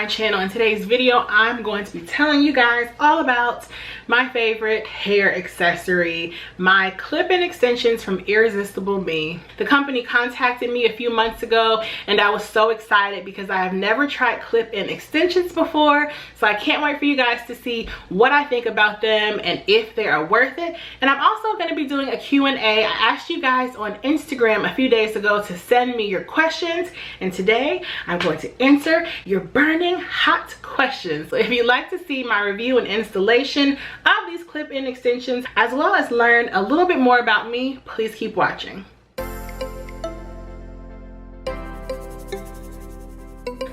my channel. In today's video, I'm going to be telling you guys all about my favorite hair accessory, my clip-in extensions from Irresistible Me. The company contacted me a few months ago and I was so excited because I have never tried clip-in extensions before. So I can't wait for you guys to see what I think about them and if they are worth it. And I'm also going to be doing a Q&A. I asked you guys on Instagram a few days ago to send me your questions, and today I'm going to answer your burning hot questions. So if you'd like to see my review and installation of these clip-in extensions, as well as learn a little bit more about me, please keep watching.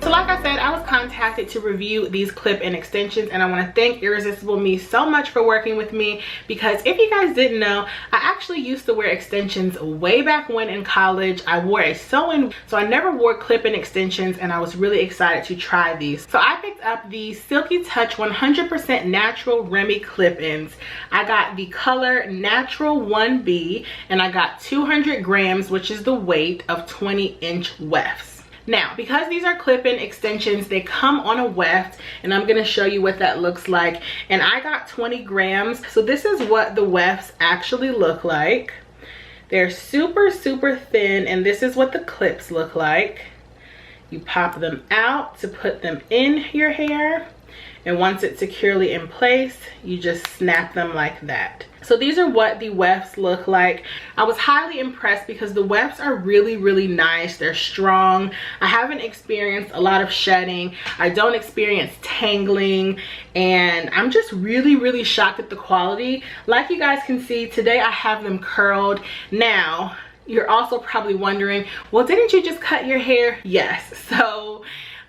So like I said, I was contacted to review these clip-in extensions, and I want to thank Irresistible Me so much for working with me, because if you guys didn't know, I actually used to wear extensions way back when in college. I wore a sew-in, so I never wore clip-in extensions, and I was really excited to try these. So I picked up the Silky Touch 100% Natural Remy clip-ins. I got the color Natural 1B, and I got 200 grams, which is the weight of 20-inch wefts. Now, because these are clip-in extensions, they come on a weft, and I'm going to show you what that looks like. And I got 20 grams. So this is what the wefts actually look like. They're super, super thin, and this is what the clips look like. You pop them out to put them in your hair, and once it's securely in place, you just snap them like that. So these are what the wefts look like. I was highly impressed because the wefts are really, really nice. They're strong. I haven't experienced a lot of shedding. I don't experience tangling, and I'm just really, really shocked at the quality. Like you guys can see, today I have them curled. Now, you're also probably wondering, well, didn't you just cut your hair? Yes. So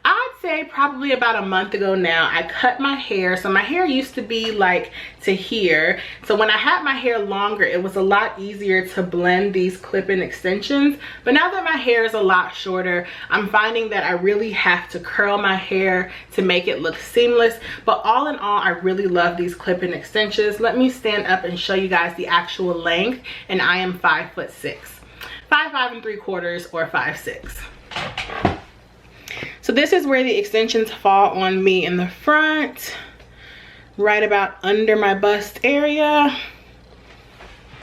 I'd say probably about a month ago now, I cut my hair. So my hair used to be like to here. So when I had my hair longer, it was a lot easier to blend these clip-in extensions. But now that my hair is a lot shorter, I'm finding that I really have to curl my hair to make it look seamless. But all in all, I really love these clip-in extensions. Let me stand up and show you guys the actual length. And I am 5'6". 5'5 3/4" or 5'6". So this is where the extensions fall on me in the front, right about under my bust area.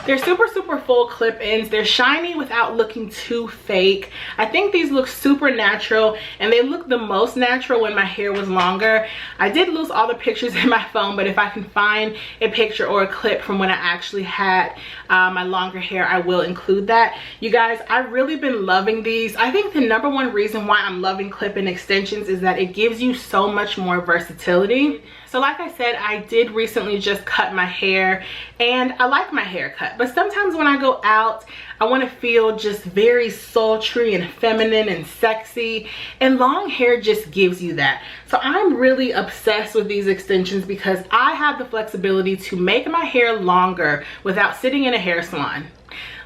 They're super, super full clip-ins. They're shiny without looking too fake. I think these look super natural, and they look the most natural when my hair was longer. I did lose all the pictures in my phone, but if I can find a picture or a clip from when I actually had my longer hair, I will include that. You guys, I've really been loving these. I think the #1 reason why I'm loving clip-in extensions is that it gives you so much more versatility. So like I said, I did recently just cut my hair, and I like my haircut. But sometimes when I go out, I want to feel just very sultry and feminine and sexy, and long hair just gives you that. So I'm really obsessed with these extensions because I have the flexibility to make my hair longer without sitting in a hair salon.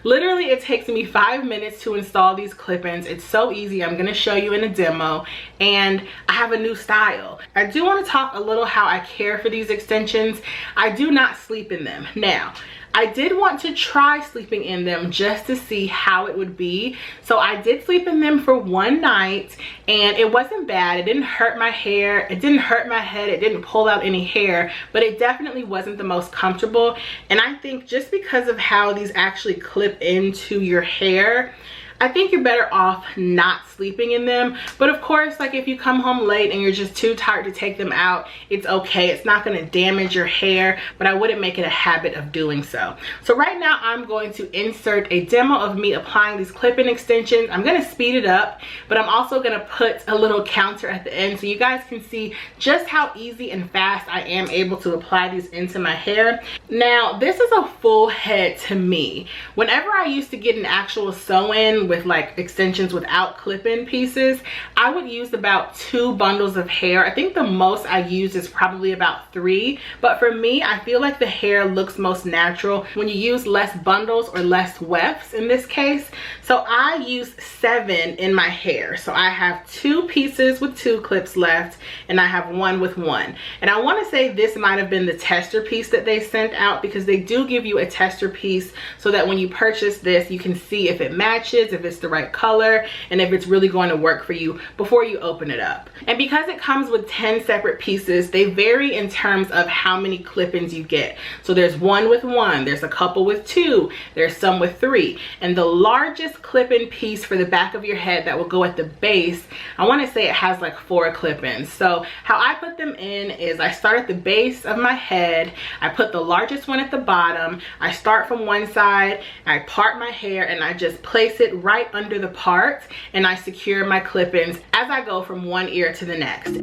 Literally, it takes me 5 minutes to install these clip-ins. It's so easy. I'm going to show you in a demo, and I have a new style. I do want to talk a little how I care for these extensions. I do not sleep in them. Now, I did want to try sleeping in them just to see how it would be. So I did sleep in them for one night, and it wasn't bad. It didn't hurt my hair. It didn't hurt my head. It didn't pull out any hair, but it definitely wasn't the most comfortable. And I think just because of how these actually clip into your hair, I think you're better off not sleeping in them. But of course, like if you come home late and you're just too tired to take them out, it's okay. It's not going to damage your hair, but I wouldn't make it a habit of doing so. So right now I'm going to insert a demo of me applying these clip-in extensions. I'm going to speed it up, but I'm also going to put a little counter at the end so you guys can see just how easy and fast I am able to apply these into my hair. Now, this is a full head to me. Whenever I used to get an actual sew-in with like extensions without clip-in pieces, I would use about 2 bundles of hair. I think the most I use is probably about 3, but for me, I feel like the hair looks most natural when you use less bundles or less wefts in this case. So I use 7 in my hair. So I have 2 pieces with 2 clips left, and I have 1 with 1. And I want to say this might have been the tester piece that they sent out, because they do give you a tester piece so that when you purchase this, you can see if it matches if it's the right color, and if it's really going to work for you before you open it up. And because it comes with 10 separate pieces, they vary in terms of how many clip-ins you get. So there's one with 1, there's a couple with 2, there's some with 3, and the largest clip-in piece for the back of your head that will go at the base, I want to say it has like 4 clip-ins. So how I put them in is I start at the base of my head, I put the largest one at the bottom, I start from one side, I part my hair, and I just place it right under the part, and I secure my clip-ins as I go from one ear to the next.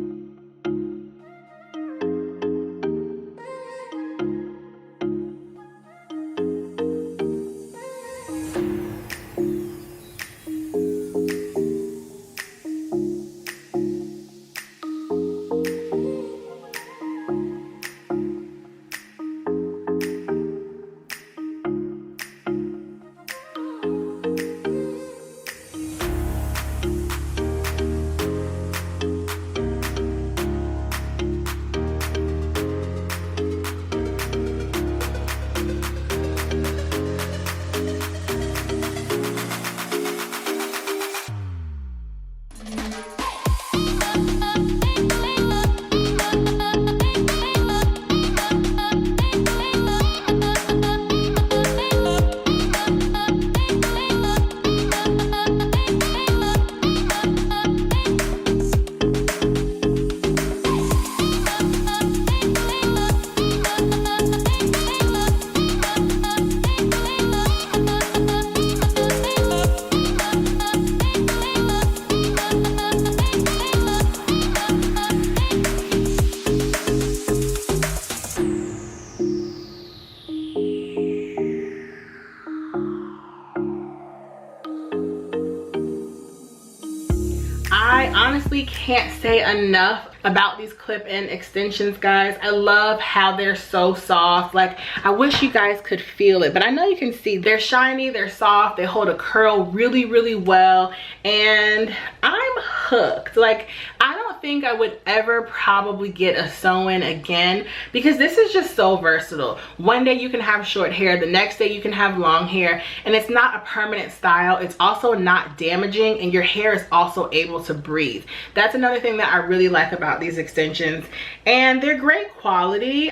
I honestly can't say enough about these clip-in extensions, guys. I love how they're so soft. Like, I wish you guys could feel it, but I know you can see they're shiny, they're soft, they hold a curl really, really well, and I'm hooked. Like, I don't think I would ever probably get a sew-in again because this is just so versatile. One day you can have short hair, the next day you can have long hair, and it's not a permanent style. It's also not damaging, and your hair is also able to breathe. That's another thing that I really like about these extensions, and they're great quality.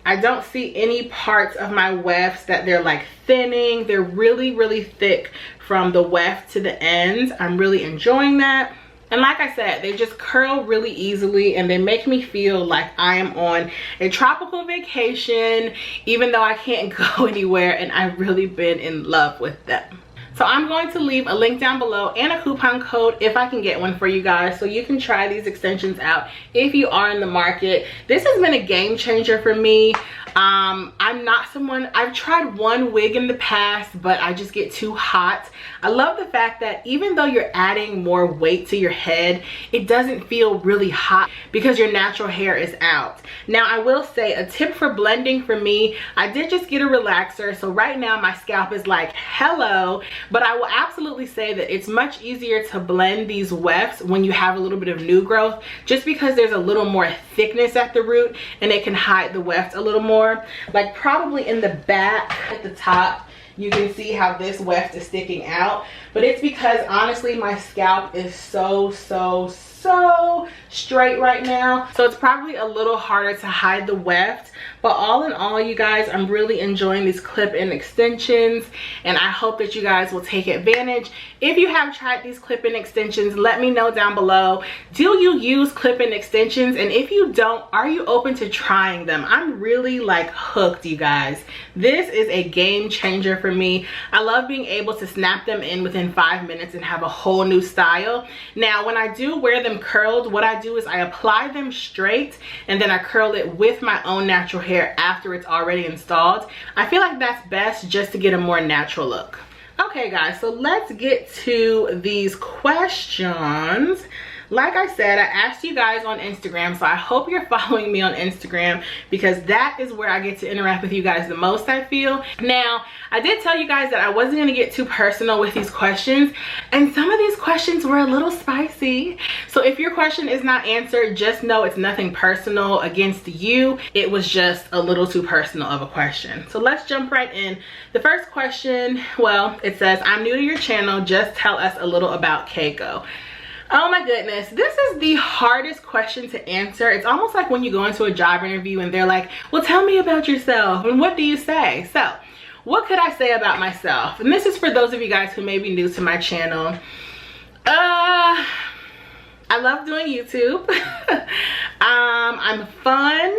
I don't see any parts of my wefts that they're like thinning. They're really, really thick from the weft to the ends. I'm really enjoying that. And like I said, they just curl really easily, and they make me feel like I am on a tropical vacation, even though I can't go anywhere, and I've really been in love with them. So I'm going to leave a link down below and a coupon code if I can get one for you guys, so you can try these extensions out if you are in the market. This has been a game changer for me. I'm not someone, I've tried one wig in the past, but I just get too hot. I love the fact that even though you're adding more weight to your head, it doesn't feel really hot because your natural hair is out. Now, I will say a tip for blending for me, I did just get a relaxer, so right now my scalp is like, hello, but I will absolutely say that it's much easier to blend these wefts when you have a little bit of new growth, just because there's a little more thickness at the root and it can hide the weft a little more. Like probably in the back at the top, you can see how this weft is sticking out, but it's because honestly my scalp is so straight right now, so it's probably a little harder to hide the weft. But all in all, you guys, I'm really enjoying these clip-in extensions, and I hope that you guys will take advantage. If you have tried these clip-in extensions, let me know down below. Do you use clip-in extensions? And if you don't, are you open to trying them? I'm really like hooked, you guys. This is a game changer for me. I love being able to snap them in within 5 minutes and have a whole new style. Now, when I do wear them curled, what I do is I apply them straight and then I curl it with my own natural hair after it's already installed. I feel like that's best just to get a more natural look. Okay guys, so let's get to these questions. like I said, I asked you guys on Instagram, so I hope you're following me on Instagram because that is where I get to interact with you guys the most, I feel. Now, I did tell you guys that I wasn't going to get too personal with these questions, and some of these questions were a little spicy. So if your question is not answered, just know it's nothing personal against you. It was just a little too personal of a question. So let's jump right in. The first question, well, it says, I'm new to your channel. Just tell us a little about Keiko. Oh my goodness, this is the hardest question to answer. It's almost like when you go into a job interview and they're like, well, tell me about yourself. And what do you say? So what could I say about myself? And this is for those of you guys who may be new to my channel. I love doing YouTube. I'm fun.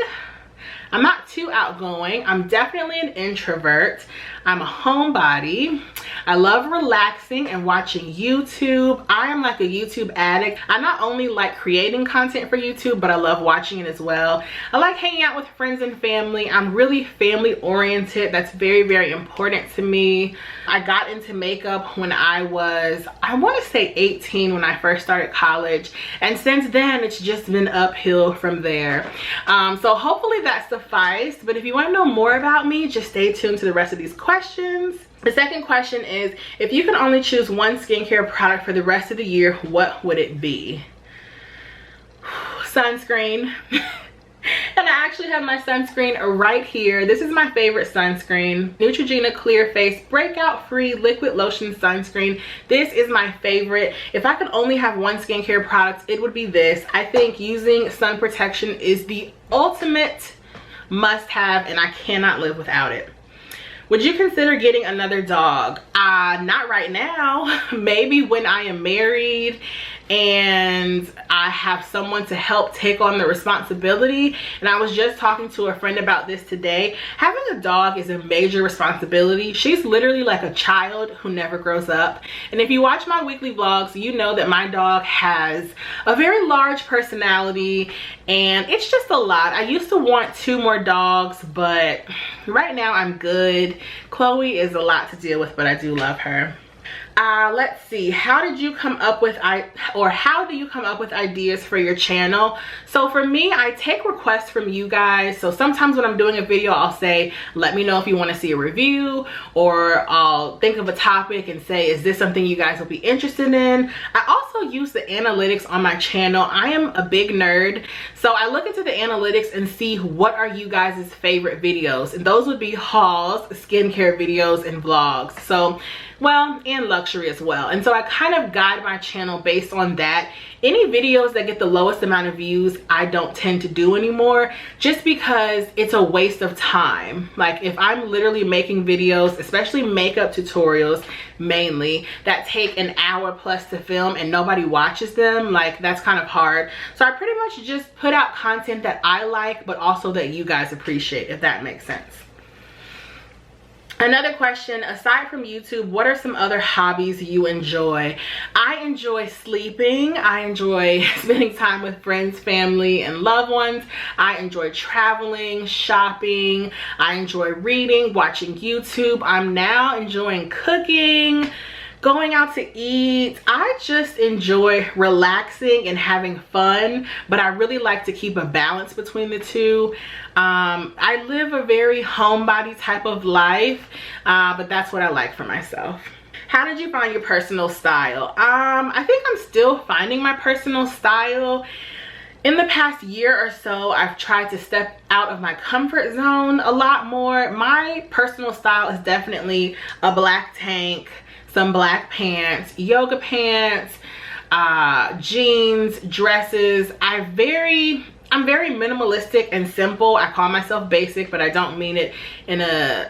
I'm not too outgoing. I'm definitely an introvert. I'm a homebody. I love relaxing and watching YouTube. I am like a YouTube addict. I not only like creating content for YouTube, but I love watching it as well. I like hanging out with friends and family. I'm really family oriented. That's very, very important to me. I got into makeup when I was, I want to say 18 when I first started college. And since then, it's just been uphill from there. So hopefully that sufficed. But if you want to know more about me, just stay tuned to the rest of these questions. The second question is, if you can only choose one skincare product for the rest of the year, what would it be? Sunscreen. And I actually have my sunscreen right here. This is my favorite sunscreen. Neutrogena Clear Face Breakout Free Liquid Lotion Sunscreen. This is my favorite. If I could only have one skincare product, it would be this. I think using sun protection is the ultimate must-have, and I cannot live without it. Would you consider getting another dog? Not right now. Maybe when I am married and I have someone to help take on the responsibility. And I was just talking to a friend about this today. Having a dog is a major responsibility. She's literally like a child who never grows up. And if you watch my weekly vlogs, you know that my dog has a very large personality and it's just a lot. I used to want 2 more dogs, but right now I'm good. Chloe is a lot to deal with, but I do love her. Let's see, how do you come up with ideas for your channel? So for me, I take requests from you guys. So sometimes when I'm doing a video, I'll say, let me know if you want to see a review, or I'll think of a topic and say, is this something you guys will be interested in? I also use the analytics on my channel. I am a big nerd, so I look into the analytics and see what are you guys' favorite videos, and those would be hauls, skincare videos, and vlogs. So, well, and luxury as well. And so I kind of guide my channel based on that. Any videos that get the lowest amount of views, I don't tend to do anymore, just because it's a waste of time. Like if I'm literally making videos, especially makeup tutorials mainly, that take an hour plus to film and nobody watches them, like that's kind of hard. So I pretty much just put out content that I like, but also that you guys appreciate, if that makes sense. Another question, aside from YouTube, what are some other hobbies you enjoy? I enjoy sleeping. I enjoy spending time with friends, family, and loved ones. I enjoy traveling, shopping. I enjoy reading, watching YouTube. I'm now enjoying cooking, going out to eat. I just enjoy relaxing and having fun, but I really like to keep a balance between the two. I live a very homebody type of life, but that's what I like for myself. How did you find your personal style? I think I'm still finding my personal style. In the past year or so, I've tried to step out of my comfort zone a lot more. My personal style is definitely a black tank, some black pants, yoga pants, jeans, dresses. I'm very minimalistic and simple. I call myself basic, but I don't mean it in a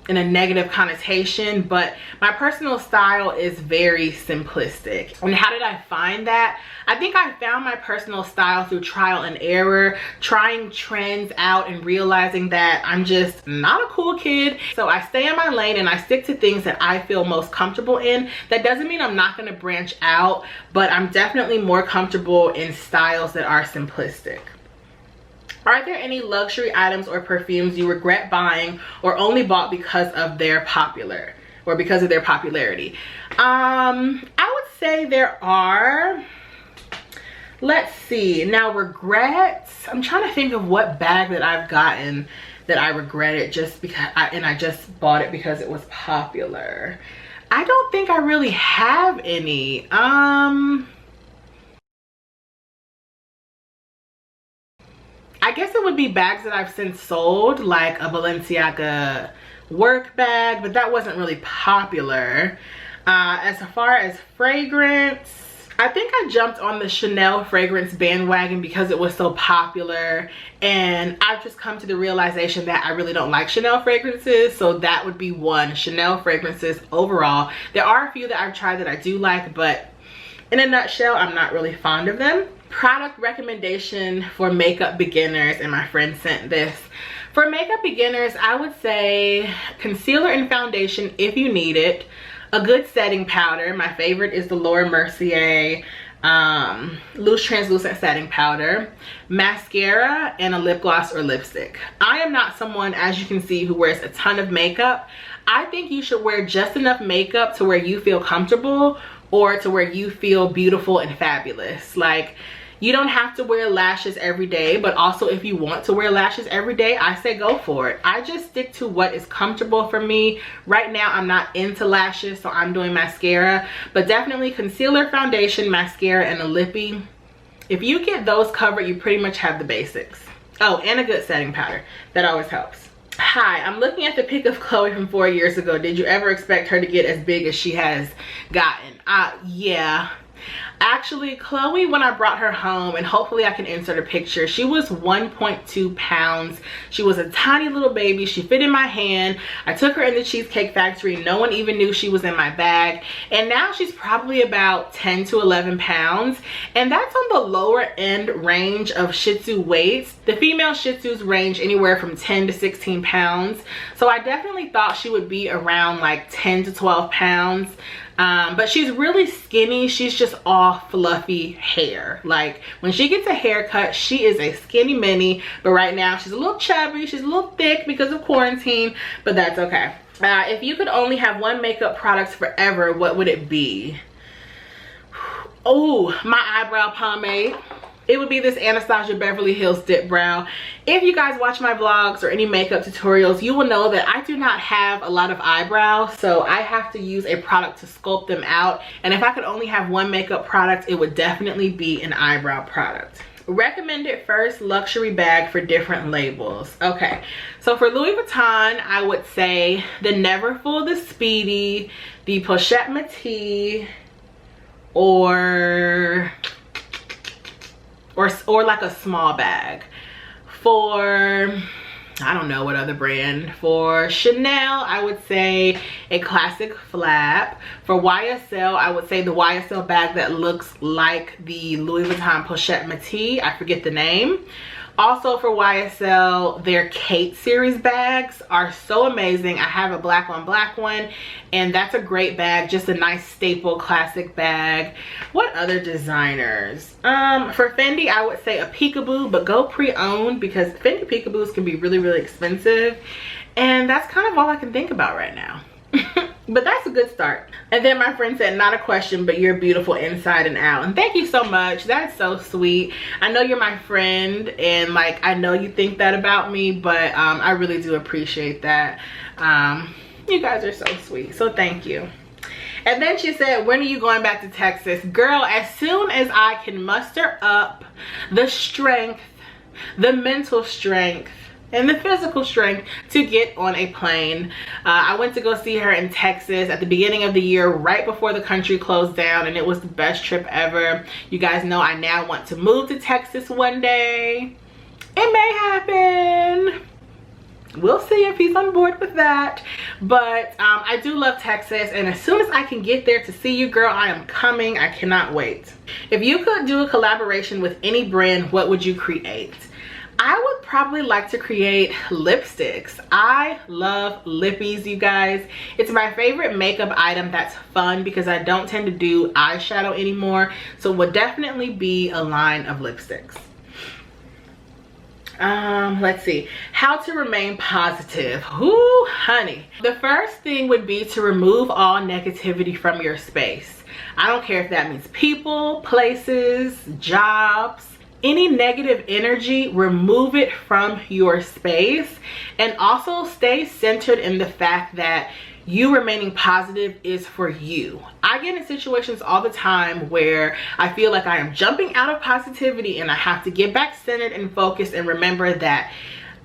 negative connotation, but my personal style is very simplistic. And how did I find that? I think I found my personal style through trial and error, trying trends out and realizing that I'm just not a cool kid. So I stay in my lane and I stick to things that I feel most comfortable in. That doesn't mean I'm not going to branch out, but I'm definitely more comfortable in styles that are simplistic. Are there any luxury items or perfumes you regret buying or only bought because of their popularity? I would say there are. Let's see. Now, regrets. I'm trying to think of what bag that I've gotten that I regretted just because I just bought it because it was popular. I don't think I really have any. I guess it would be bags that I've since sold, like a Balenciaga work bag, but that wasn't really popular. As far as fragrance, I think I jumped on the Chanel fragrance bandwagon because it was so popular, and I've just come to the realization that I really don't like Chanel fragrances, so that would be one. Chanel fragrances overall. There are a few that I've tried that I do like, but in a nutshell, I'm not really fond of them. Product recommendation for makeup beginners, and my friend sent this. For makeup beginners, I would say concealer and foundation if you need it. A good setting powder. My favorite is the Laura Mercier loose translucent setting powder, mascara, and a lip gloss or lipstick. I am not someone, as you can see, who wears a ton of makeup. I think you should wear just enough makeup to where you feel comfortable or to where you feel beautiful and fabulous. Like, you don't have to wear lashes every day, but also if you want to wear lashes every day, I say go for it. I just stick to what is comfortable for me. Right now, I'm not into lashes, so I'm doing mascara, but definitely concealer, foundation, mascara, and a lippy. If you get those covered, you pretty much have the basics. Oh, and a good setting powder. That always helps. Hi, I'm looking at the pic of Chloe from 4 years ago. Did you ever expect her to get as big as she has gotten? Yeah. Actually, Chloe, when I brought her home, and hopefully I can insert a picture, she was 1.2 pounds. She was a tiny little baby. She fit in my hand. I took her in the Cheesecake Factory. No one even knew she was in my bag. And now she's probably about 10 to 11 pounds. And that's on the lower end range of Shih Tzu weights. The female Shih Tzus range anywhere from 10 to 16 pounds. So I definitely thought she would be around like 10 to 12 pounds. But she's really skinny. She's just all fluffy hair. Like, when she gets a haircut, she is a skinny mini. But right now she's a little chubby, she's a little thick because of quarantine, but that's okay. If you could only have one makeup product forever, what would it be? Oh, my eyebrow pomade. It would be this Anastasia Beverly Hills Dip Brow. If you guys watch my vlogs or any makeup tutorials, you will know that I do not have a lot of eyebrows, so I have to use a product to sculpt them out. And if I could only have one makeup product, it would definitely be an eyebrow product. Recommended first luxury bag for different labels. Okay, so for Louis Vuitton, I would say the Neverfull, the Speedy, the Pochette Métis, or like a small bag. For, I don't know what other brand. For Chanel, I would say a classic flap. For YSL, I would say the YSL bag that looks like the Louis Vuitton Pochette Métis. I forget the name. Also for YSL, their Kate series bags are so amazing. I have a black on black one, and that's a great bag. Just a nice staple classic bag. What other designers? For Fendi, I would say a Peekaboo, but go pre-owned because Fendi Peekaboos can be really, really expensive. And that's kind of all I can think about right now. But that's a good start. And then my friend said, not a question, but you're beautiful inside and out. And thank you so much. That's so sweet. I know you're my friend, and like, I know you think that about me, but I really do appreciate that. You guys are so sweet, so thank you. And then she said, when are you going back to Texas? Girl, as soon as I can muster up the strength, the mental strength, and the physical strength to get on a plane. I went to go see her in Texas at the beginning of the year, right before the country closed down, and it was the best trip ever. You guys know I now want to move to Texas one day. It may happen. We'll see if he's on board with that. But I do love Texas, and as soon as I can get there to see you, girl, I am coming. I cannot wait. If you could do a collaboration with any brand, what would you create? I would probably like to create lipsticks. I love lippies, you guys. It's my favorite makeup item that's fun because I don't tend to do eyeshadow anymore. So it would definitely be a line of lipsticks. Let's see. How to remain positive. Ooh, honey. The first thing would be to remove all negativity from your space. I don't care if that means people, places, jobs, any negative energy, remove it from your space. And also stay centered in the fact that you remaining positive is for you. I get in situations all the time where I feel like I am jumping out of positivity and I have to get back centered and focused and remember that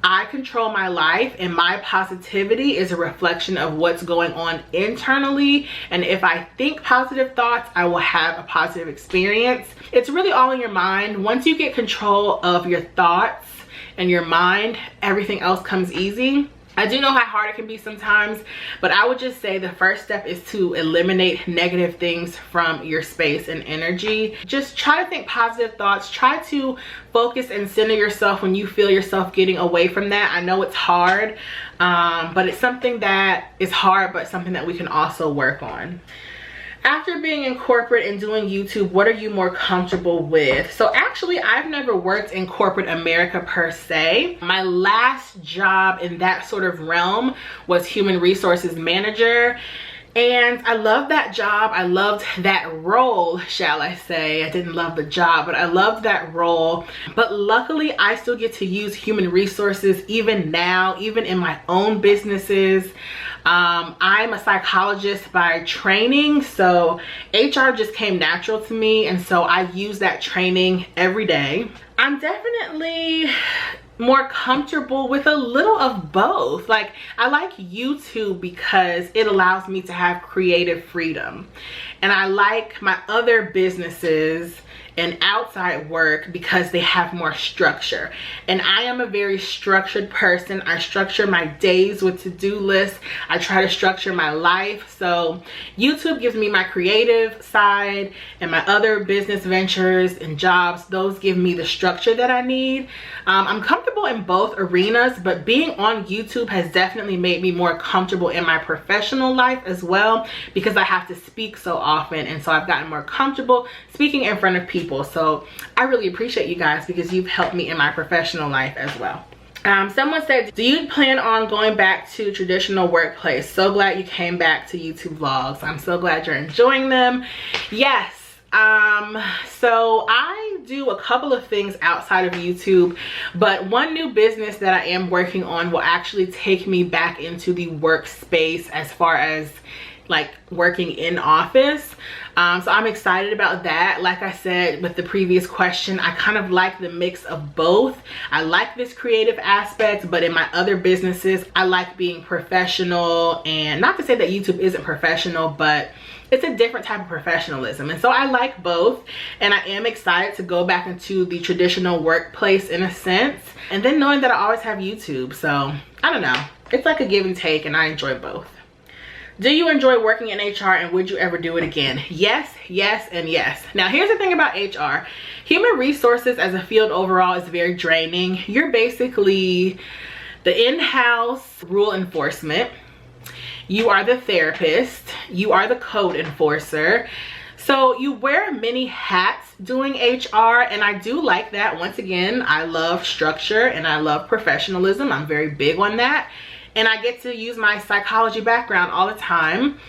I control my life and my positivity is a reflection of what's going on internally. And if I think positive thoughts, I will have a positive experience. It's really all in your mind. Once you get control of your thoughts and your mind, everything else comes easy. I do know how hard it can be sometimes, but I would just say the first step is to eliminate negative things from your space and energy. Just try to think positive thoughts. Try to focus and center yourself when you feel yourself getting away from that. I know it's hard, but it's something that is hard, but something that we can also work on. After being in corporate and doing YouTube, what are you more comfortable with? So actually, I've never worked in corporate America per se. My last job in that sort of realm was human resources manager. And I loved that job. I loved that role, shall I say. I didn't love the job, but I loved that role. But luckily, I still get to use human resources even now, even in my own businesses. I'm a psychologist by training, so HR just came natural to me, and so I use that training every day. I'm definitely more comfortable with a little of both. Like, I like YouTube because it allows me to have creative freedom, and I like my other businesses and outside work because they have more structure. And I am a very structured person. I structure my days with to-do lists. I try to structure my life. So YouTube gives me my creative side, and my other business ventures and jobs, those give me the structure that I need. I'm comfortable in both arenas, but being on YouTube has definitely made me more comfortable in my professional life as well, because I have to speak so often, and so I've gotten more comfortable speaking in front of people. So I really appreciate you guys because you've helped me in my professional life as well. Someone said, do you plan on going back to traditional workplace? So glad you came back to YouTube vlogs. I'm so glad you're enjoying them. Yes. So I do a couple of things outside of YouTube, but one new business that I am working on will actually take me back into the workspace as far as like working in office. So I'm excited about that. Like I said with the previous question, I kind of like the mix of both. I like this creative aspect, but in my other businesses, I like being professional. And not to say that YouTube isn't professional, but it's a different type of professionalism. And so I like both, and I am excited to go back into the traditional workplace in a sense, and then knowing that I always have YouTube. So I don't know, it's like a give and take, and I enjoy both. Do you enjoy working in HR, and would you ever do it again? Yes, yes, and yes. Now here's the thing about HR. Human resources as a field overall is very draining. You're basically the in-house rule enforcement. You are the therapist. You are the code enforcer. So you wear many hats doing HR, and I do like that. Once again, I love structure and I love professionalism. I'm very big on that. And I get to use my psychology background all the time.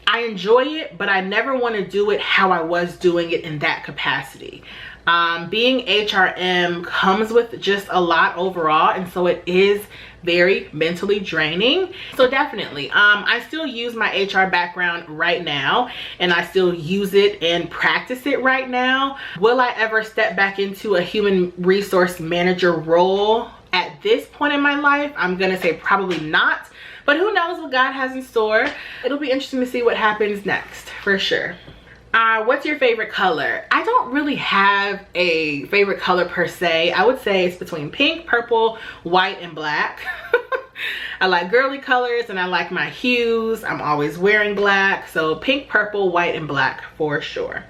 I enjoy it, but I never want to do it how I was doing it in that capacity. Being HRM comes with just a lot overall, and so it is very mentally draining. So definitely, I still use my HR background right now, and I still use it and practice it right now. Will I ever step back into a human resource manager role? At this point in my life, I'm gonna say probably not, but who knows what God has in store. It'll be interesting to see what happens next, for sure. What's your favorite color? I don't really have a favorite color per se. I would say it's between pink, purple, white, and black. I like girly colors and I like my hues. I'm always wearing black, so pink, purple, white, and black for sure.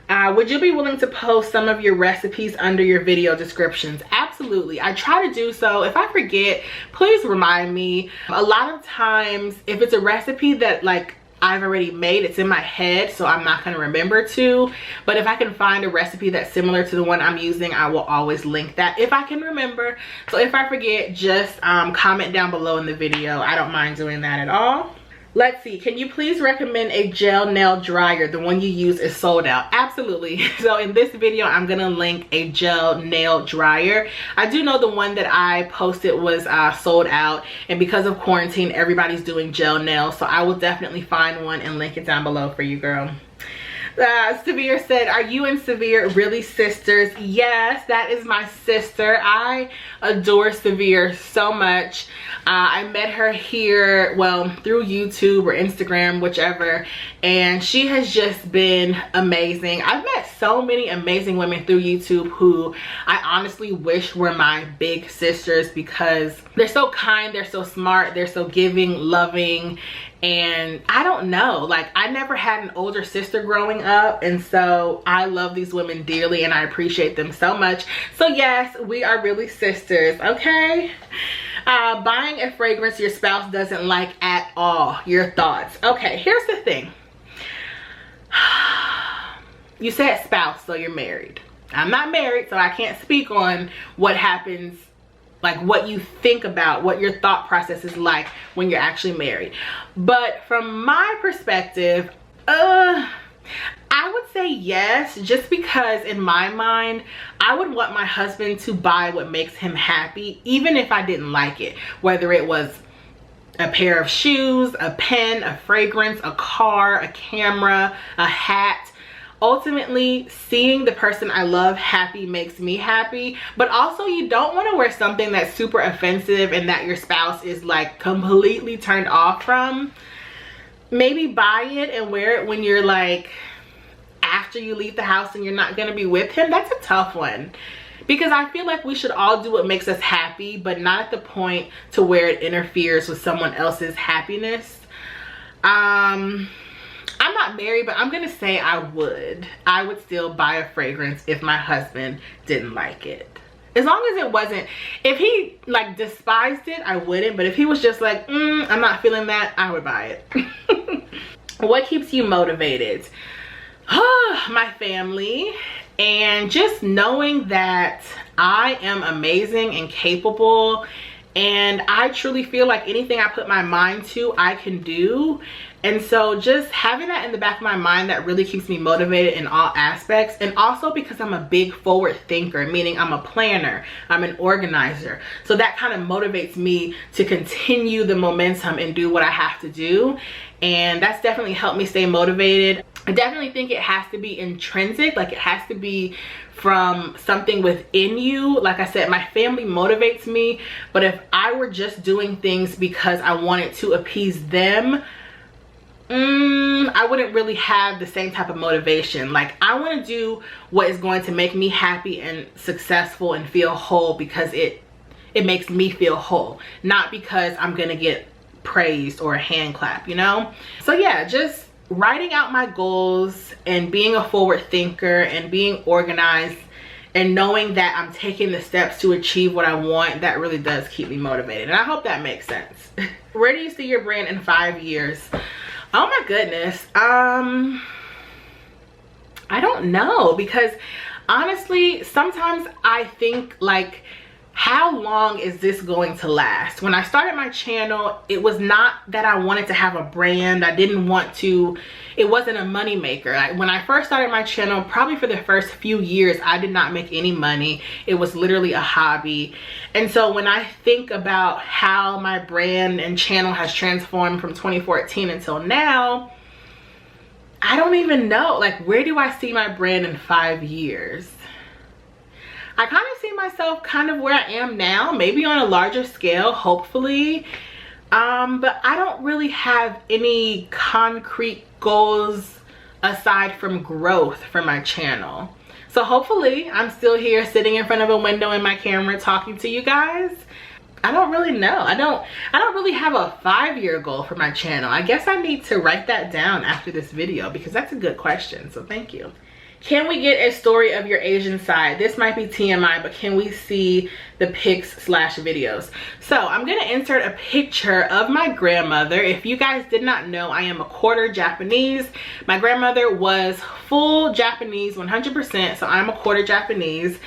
Would you be willing to post some of your recipes under your video descriptions? Absolutely. I try to do so. If I forget, please remind me. A lot of times, if it's a recipe that like I've already made, it's in my head, so I'm not going to remember to. But if I can find a recipe that's similar to the one I'm using, I will always link that if I can remember. So if I forget, just comment down below in the video. I don't mind doing that at all. Let's see, can you please recommend a gel nail dryer? The one you use is sold out. Absolutely. So in this video, I'm gonna link a gel nail dryer. I do know the one that I posted was sold out, and because of quarantine, everybody's doing gel nails. So I will definitely find one and link it down below for you, girl. Severe said, are you and Severe really sisters? Yes, that is my sister. I adore Severe so much. I met her here, well, through YouTube or Instagram, whichever, and she has just been amazing. I've met so many amazing women through YouTube who I honestly wish were my big sisters, because they're so kind, they're so smart, they're so giving, loving, and I don't know, like, I never had an older sister growing up, and so I love these women dearly and I appreciate them so much. So yes, we are really sisters, okay? Buying a fragrance your spouse doesn't like at all. Your thoughts? Okay, here's the thing. You said spouse, so you're married. I'm not married, so I can't speak on what happens, like what you think about, what your thought process is like when you're actually married. But from my perspective, I would say yes, just because in my mind, I would want my husband to buy what makes him happy, even if I didn't like it. Whether it was a pair of shoes, a pen, a fragrance, a car, a camera, a hat. Ultimately, seeing the person I love happy makes me happy. But also, you don't want to wear something that's super offensive and that your spouse is like completely turned off from. Maybe buy it and wear it when you're like, after you leave the house and you're not going to be with him. That's a tough one, because I feel like we should all do what makes us happy, but not at the point to where it interferes with someone else's happiness. I'm not married, but I'm gonna say I would still buy a fragrance if my husband didn't like it. As long as it wasn't, if he like despised it, I wouldn't. But if he was just like, I'm not feeling that, I would buy it. What keeps you motivated? My family, and just knowing that I am amazing and capable, and I truly feel like anything I put my mind to, I can do. And so just having that in the back of my mind, that really keeps me motivated in all aspects. And also because I'm a big forward thinker, meaning I'm a planner, I'm an organizer. So that kind of motivates me to continue the momentum and do what I have to do. And that's definitely helped me stay motivated. I definitely think it has to be intrinsic, like it has to be from something within you. Like I said, my family motivates me, but if I were just doing things because I wanted to appease them, I wouldn't really have the same type of motivation. Like, I want to do what is going to make me happy and successful and feel whole, because it makes me feel whole, not because I'm gonna get praised or a hand clap, you know? So yeah, just writing out my goals and being a forward thinker and being organized and knowing that I'm taking the steps to achieve what I want, that really does keep me motivated. And I hope that makes sense. Where do you see your brand in 5 years? Oh my goodness. I don't know, because honestly, sometimes I think like, how long is this going to last? When I started my channel, it was not that I wanted to have a brand. I didn't want to, it wasn't a money maker. When I first started my channel, probably for the first few years, I did not make any money. It was literally a hobby. And so when I think about how my brand and channel has transformed from 2014 until now, I don't even know, like, where do I see my brand in 5 years? I kind of see myself kind of where I am now, maybe on a larger scale, hopefully. But I don't really have any concrete goals aside from growth for my channel. So hopefully I'm still here sitting in front of a window in my camera talking to you guys. I don't really know. I don't really have a 5-year goal for my channel. I guess I need to write that down after this video, because that's a good question. So thank you. Can we get a story of your Asian side? This might be TMI, but can we see the pics/videos? So I'm gonna insert a picture of my grandmother. If you guys did not know, I am a quarter Japanese. My grandmother was full Japanese, 100%, so I'm a quarter Japanese.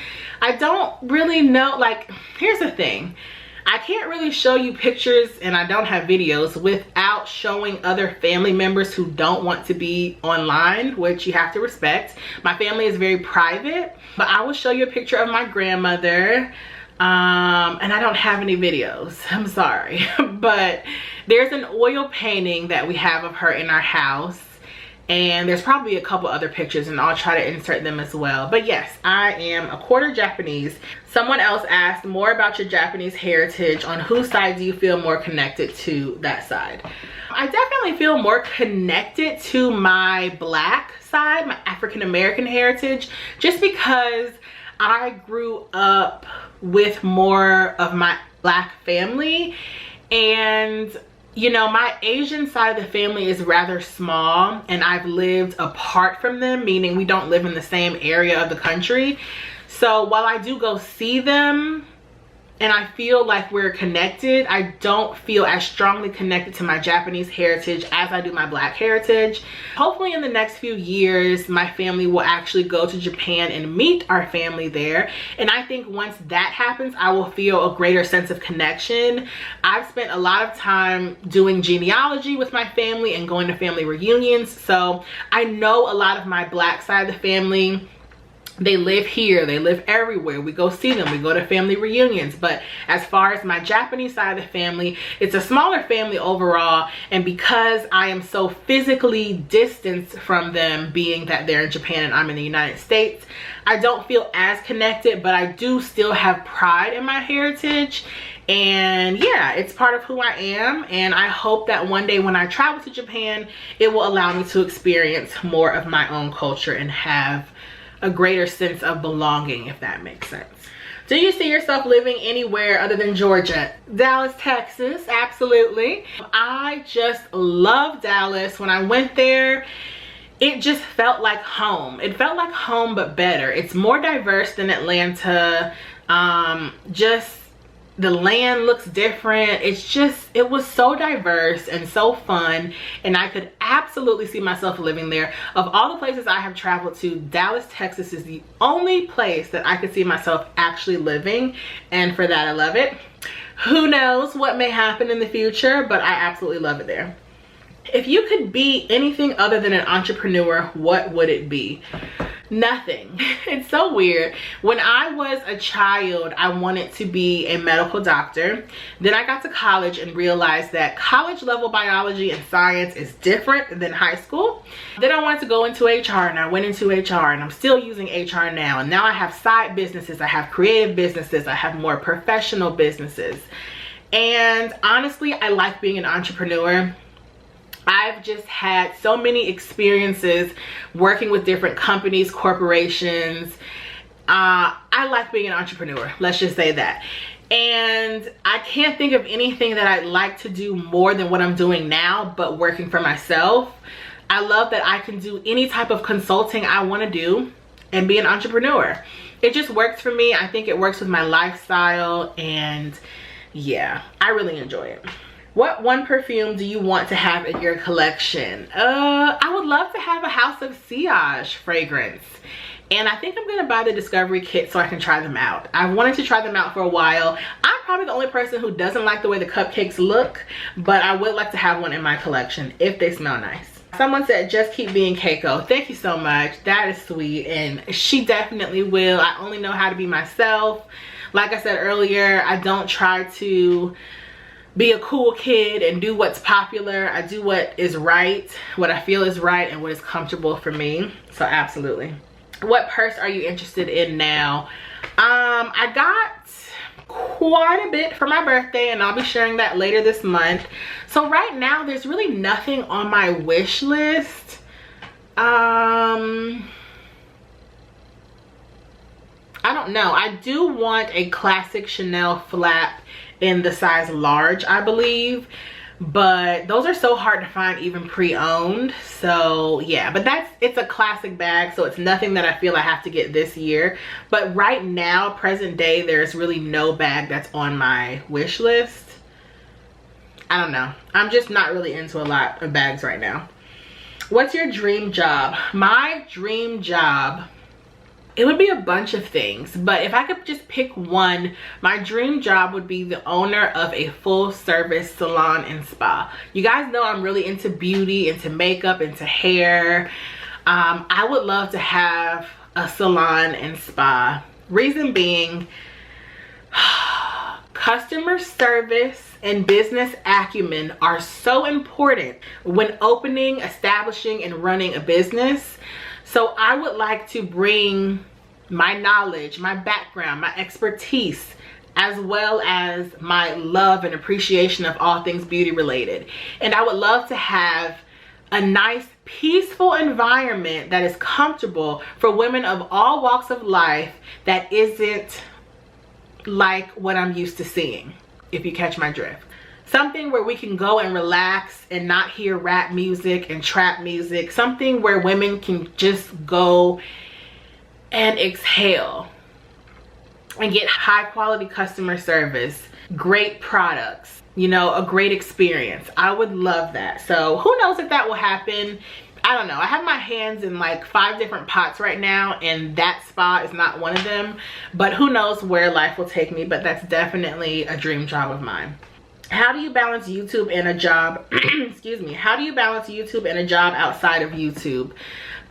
I don't really know, like, here's the thing. I can't really show you pictures, and I don't have videos without without showing other family members who don't want to be online, which you have to respect. My family is very private, but I will show you a picture of my grandmother. And I don't have any videos, I'm sorry. But there's an oil painting that we have of her in our house. And there's probably a couple other pictures, and I'll try to insert them as well. But yes, I am a quarter Japanese. Someone else asked more about your Japanese heritage. On whose side do you feel more connected to that side? I definitely feel more connected to my Black side, my African American heritage, just because I grew up with more of my Black family. And you know, my Asian side of the family is rather small, and I've lived apart from them, meaning we don't live in the same area of the country. So while I do go see them and I feel like we're connected, I don't feel as strongly connected to my Japanese heritage as I do my Black heritage. Hopefully in the next few years, my family will actually go to Japan and meet our family there. And I think once that happens, I will feel a greater sense of connection. I've spent a lot of time doing genealogy with my family and going to family reunions. So I know a lot of my Black side of the family. They live here, they live everywhere. We go see them, we go to family reunions. But as far as my Japanese side of the family, it's a smaller family overall. And because I am so physically distanced from them, being that they're in Japan and I'm in the United States, I don't feel as connected, but I do still have pride in my heritage. And yeah, it's part of who I am. And I hope that one day when I travel to Japan, it will allow me to experience more of my own culture and have a greater sense of belonging, if that makes sense. Do you see yourself living anywhere other than Georgia? Dallas, Texas, absolutely. I just love Dallas. When I went there, it just felt like home. It felt like home, but better. It's more diverse than Atlanta. Just the land looks different. It was so diverse and so fun, and I could absolutely see myself living there. Of all the places I have traveled to, Dallas, Texas is the only place that I could see myself actually living, and for that I love it. Who knows what may happen in the future, but I absolutely love it there. If you could be anything other than an entrepreneur, what would it be? Nothing. It's so weird. When I was a child, I wanted to be a medical doctor. Then I got to college and realized that college level biology and science is different than high school. Then I wanted to go into HR, and I went into HR, and I'm still using HR now. And now I have side businesses, I have creative businesses, I have more professional businesses. And honestly, I like being an entrepreneur. I've just had so many experiences working with different companies, corporations. I like being an entrepreneur, let's just say that. And I can't think of anything that I'd like to do more than what I'm doing now, but working for myself. I love that I can do any type of consulting I want to do and be an entrepreneur. It just works for me. I think it works with my lifestyle, and yeah, I really enjoy it. What one perfume do you want to have in your collection? I would love to have a House of Sillage fragrance. And I think I'm gonna buy the Discovery kit so I can try them out. I wanted to try them out for a while. I'm probably the only person who doesn't like the way the cupcakes look, but I would like to have one in my collection if they smell nice. Someone said, just keep being Keiko. Thank you so much. That is sweet, and she definitely will. I only know how to be myself. Like I said earlier, I don't try to be a cool kid and do what's popular. I do what is right, what I feel is right, and what is comfortable for me. So absolutely. What purse are you interested in now? I got quite a bit for my birthday, and I'll be sharing that later this month. So right now there's really nothing on my wish list. I don't know. I do want a classic Chanel flap in the size large, I believe, but those are so hard to find even pre-owned. So yeah, but it's a classic bag, so it's nothing that I feel I have to get this year. But right now, present day, there's really no bag that's on my wish list. I don't know, I'm just not really into a lot of bags right now. What's your dream job? My dream job It would be a bunch of things, but if I could just pick one, my dream job would be the owner of a full service salon and spa. You guys know I'm really into beauty, into makeup, into hair. I would love to have a salon and spa. Reason being, customer service and business acumen are so important when opening, establishing, and running a business. So I would like to bring my knowledge, my background, my expertise, as well as my love and appreciation of all things beauty related. And I would love to have a nice, peaceful environment that is comfortable for women of all walks of life that isn't like what I'm used to seeing, if you catch my drift. Something where we can go and relax and not hear rap music and trap music. Something where women can just go and exhale and get high quality customer service, great products, you know, a great experience. I would love that. So who knows if that will happen. I don't know. I have my hands in like 5 different pots right now, and that spa is not one of them. But who knows where life will take me, but that's definitely a dream job of mine. How do you balance YouTube and a job? Excuse me. How do you balance YouTube and a job outside of YouTube?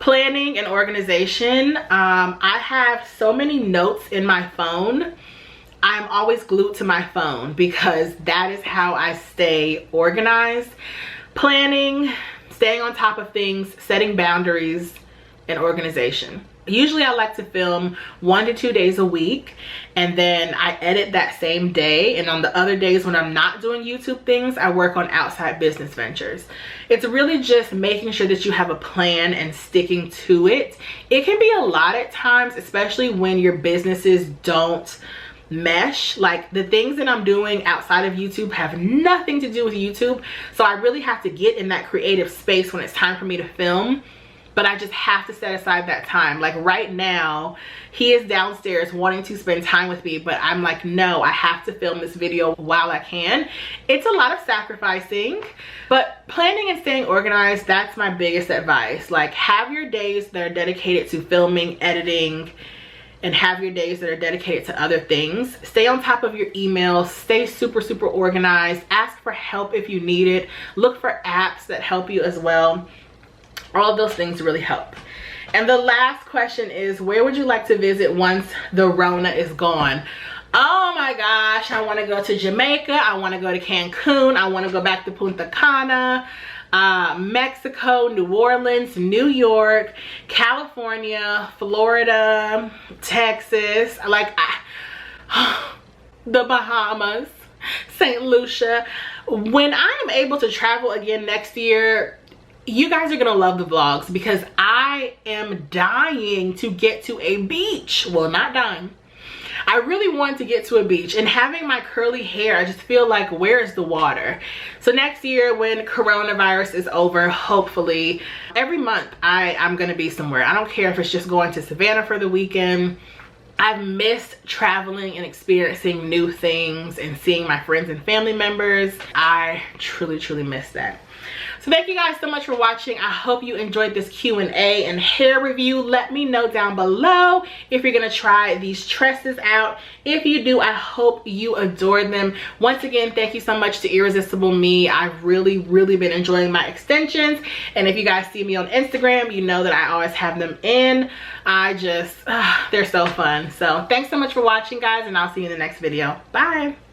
Planning and organization. I have so many notes in my phone. I'm always glued to my phone because that is how I stay organized. Planning, staying on top of things, setting boundaries, and organization. Usually I like to film 1 to 2 days a week, and then I edit that same day, and on the other days when I'm not doing YouTube things, I work on outside business ventures. It's really just making sure that you have a plan and sticking to it. It can be a lot at times, especially when your businesses don't mesh. Like the things that I'm doing outside of YouTube have nothing to do with YouTube, so I really have to get in that creative space when it's time for me to film. But I just have to set aside that time. Like right now, he is downstairs wanting to spend time with me, but I'm like, no, I have to film this video while I can. It's a lot of sacrificing, but planning and staying organized, that's my biggest advice. Like have your days that are dedicated to filming, editing, and have your days that are dedicated to other things. Stay on top of your emails, stay super organized, ask for help if you need it, look for apps that help you as well. All of those things really help. And the last question is, where would you like to visit once the Rona is gone? Oh my gosh, I want to go to Jamaica, I want to go to Cancun, I want to go back to Punta Cana, Mexico, New Orleans, New York, California, Florida, Texas, like the Bahamas, St. Lucia. When I am able to travel again next year, you guys are gonna love the vlogs because I am dying to get to a beach. Well, not dying. I really want to get to a beach, and having my curly hair, I just feel like, where's the water? So next year when coronavirus is over, hopefully, every month I'm gonna be somewhere. I don't care if it's just going to Savannah for the weekend. I've missed traveling and experiencing new things and seeing my friends and family members. I truly miss that. So thank you guys so much for watching. I hope you enjoyed this Q&A and hair review. Let me know down below if you're gonna try these tresses out. If you do, I hope you adore them. Once again, thank you so much to Irresistible Me. I've really been enjoying my extensions, and if you guys see me on Instagram, you know that I always have them in. They're so fun. So thanks so much for watching, guys, and I'll see you in the next video. Bye.